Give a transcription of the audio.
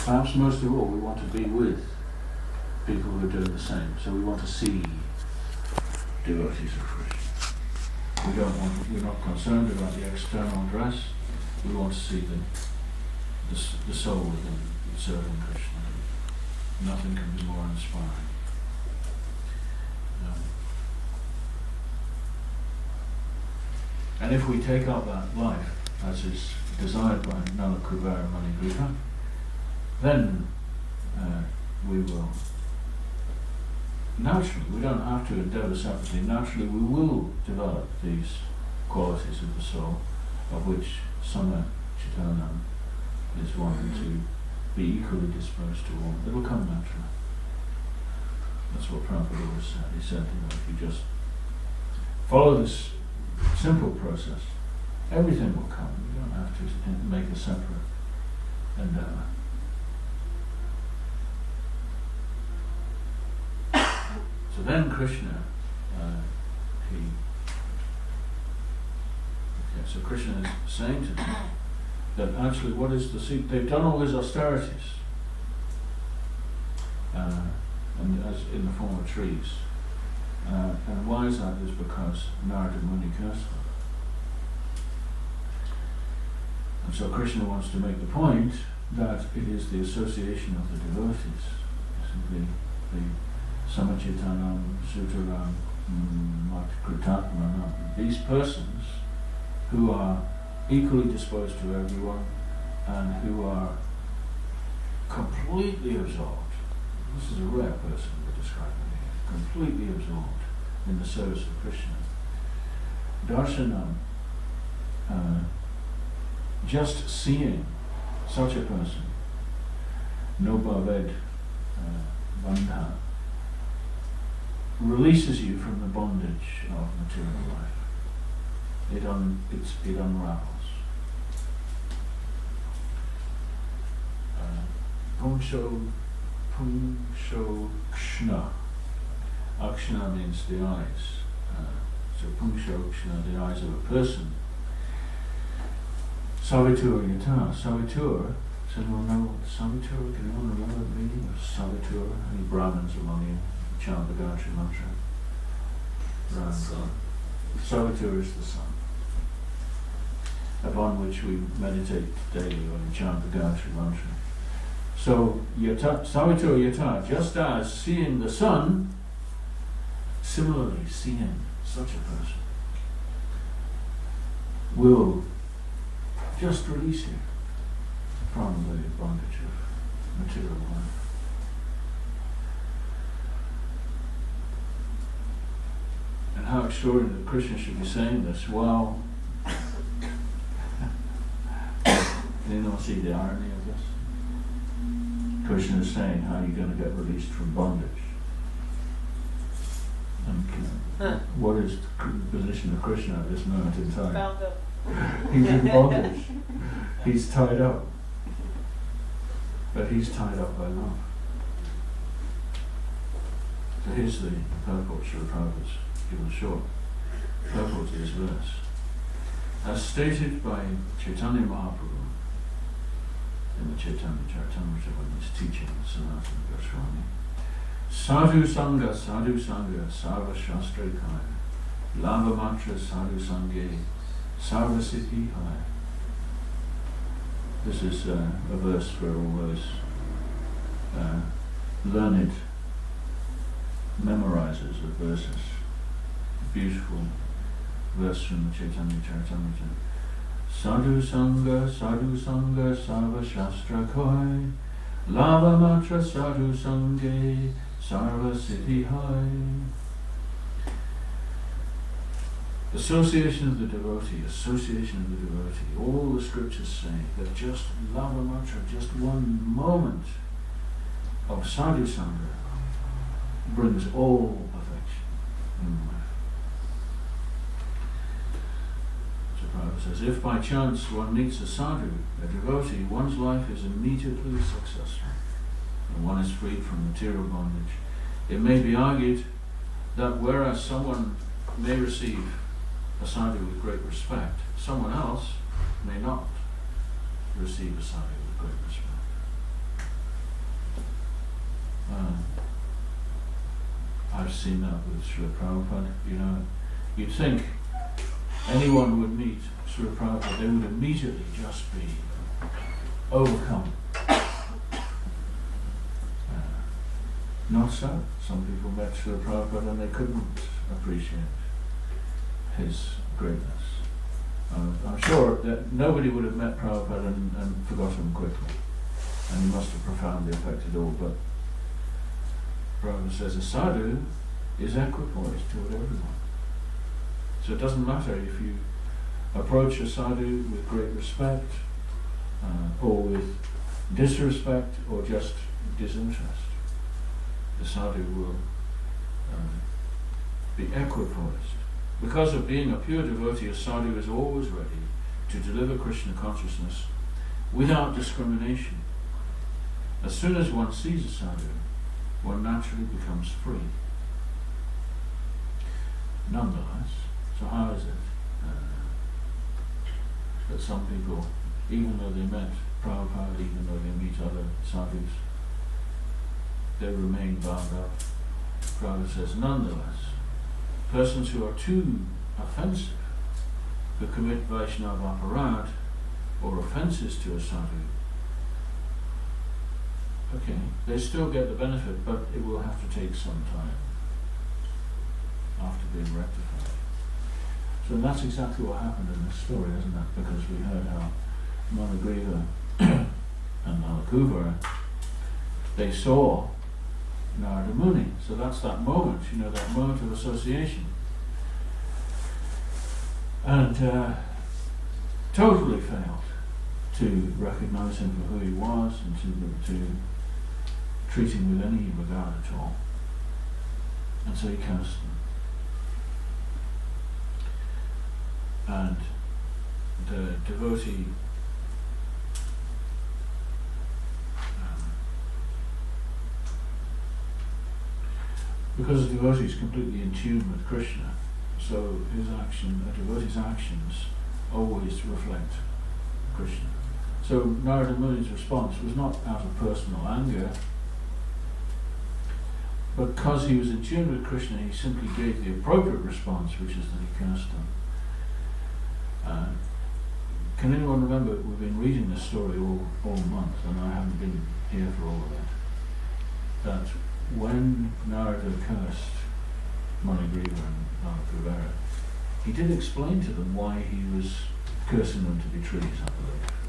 perhaps most of all, we want to be with people who are doing the same. So we want to see devotees of Krishna. We're not concerned about the external dress. We want to see the soul within serving Krishna. Nothing can be more inspiring. And if we take up that life as is desired by Nala Kruvara Mani Griha, then we will naturally, we don't have to endeavour separately, naturally we will develop these qualities of the soul, of which Sama Chaitanya is wanting to be equally disposed to all. It will come naturally. That's what Prabhupada always said. He said, if you just follow this simple process, everything will come. You don't have to make a separate endeavour. So then Krishna, so Krishna is saying to them that actually what is the secret? They've done all these austerities, and as in the form of trees. And why is that? Is because Narada Muni cursed them. And so Krishna wants to make the point that it is the association of the devotees, simply the Samachitanam, Sutaram, Kritatmanam, these persons who are equally disposed to everyone and who are completely absorbed. This is a rare person we're describing here, completely absorbed in the service of Krishna. Darshanam, just seeing such a person, no bhaved bandha, releases you from the bondage of material life. It unravels. Pungsho kshna. Akshna means the eyes. So pungsho kshna, the eyes of a person. Savitur yata. Savitur, does anyone know what Savitur? Can anyone remember the meaning of Savitur? Any Brahmins among you? Chant the Gayatri mantra. Savitur is the sun, upon which we meditate daily when we chant the Gayatri mantra. So, Savitur yata, just as seeing the sun, similarly seeing such a person will just release you from the bondage of material life. And how extraordinary that Krishna should be saying this. Wow. Anyone see the irony of this? Krishna is saying, how are you going to get released from bondage? And what is the position of Krishna at this moment in time? He's in bondage. He's tied up. But he's tied up by love. So here's the purport Srila Prabhupada's given short. Purport to this verse. As stated by Chaitanya Mahaprabhu in the Chaitanya Charitamrita when he's teaching Sanatana Goswami, Sadhu Sangha, Sarva Shastra Kaya, Lava Matra Sadhu Sangha, Sarva Siddhi Hai. This is a verse for all those learned memorizers of verses. Beautiful verse from the Chaitanya Charitamrita. Sadhu Sangha, Sarva Shastra Koi, Lava Matra Sadhu Sangha, Sarva Siddhi Hai. Association of the devotee, all the scriptures say that just lava mantra, just one moment of sadhu sangha brings all perfection in life. So Prabhupada says, if by chance one meets a sadhu, a devotee, one's life is immediately successful and one is freed from material bondage. It may be argued that whereas someone may receive a sadhu with great respect, someone else may not receive a sadhu with great respect. seen that with Srila Prabhupada. You know, you'd think anyone would meet Srila Prabhupada, they would immediately just be overcome. Not so. Some people met Srila Prabhupada and they couldn't appreciate his greatness. I'm sure that nobody would have met Prabhupada and forgot him quickly, and he must have profoundly affected all. But Prabhupada says a sadhu is equipoised toward everyone. So it doesn't matter if you approach a sadhu with great respect, or with disrespect, or just disinterest. The sadhu will be equipoised. Because of being a pure devotee, a sadhu is always ready to deliver Krishna consciousness without discrimination. As soon as one sees a sadhu, one naturally becomes free. Nonetheless, so how is it that some people, even though they met Prabhupada, even though they meet other sadhus, they remain bound up? Prabhupada says, nonetheless, persons who are too offensive, who commit Vaishnava aparad or offences to a sadhu, okay, they still get the benefit, but it will have to take some time after being rectified. So that's exactly what happened in this story, isn't it? Because we heard how Managriva and Nalakuva, they saw Narada Muni. So that's that moment, you know, that moment of association. And totally failed to recognize him for who he was and to treat him with any regard at all. And so he cursed them. And the devotee because the devotee is completely in tune with Krishna, so his action, a devotee's actions, always reflect Krishna. So Narada Muni's response was not out of personal anger, but because he was in tune with Krishna, he simply gave the appropriate response, which is that he cursed them. Can anyone remember, we've been reading this story all month, and I haven't been here for all of it, that when Narada cursed Manigriva and Nalakuvara, he did explain to them why he was cursing them to be trees, I believe.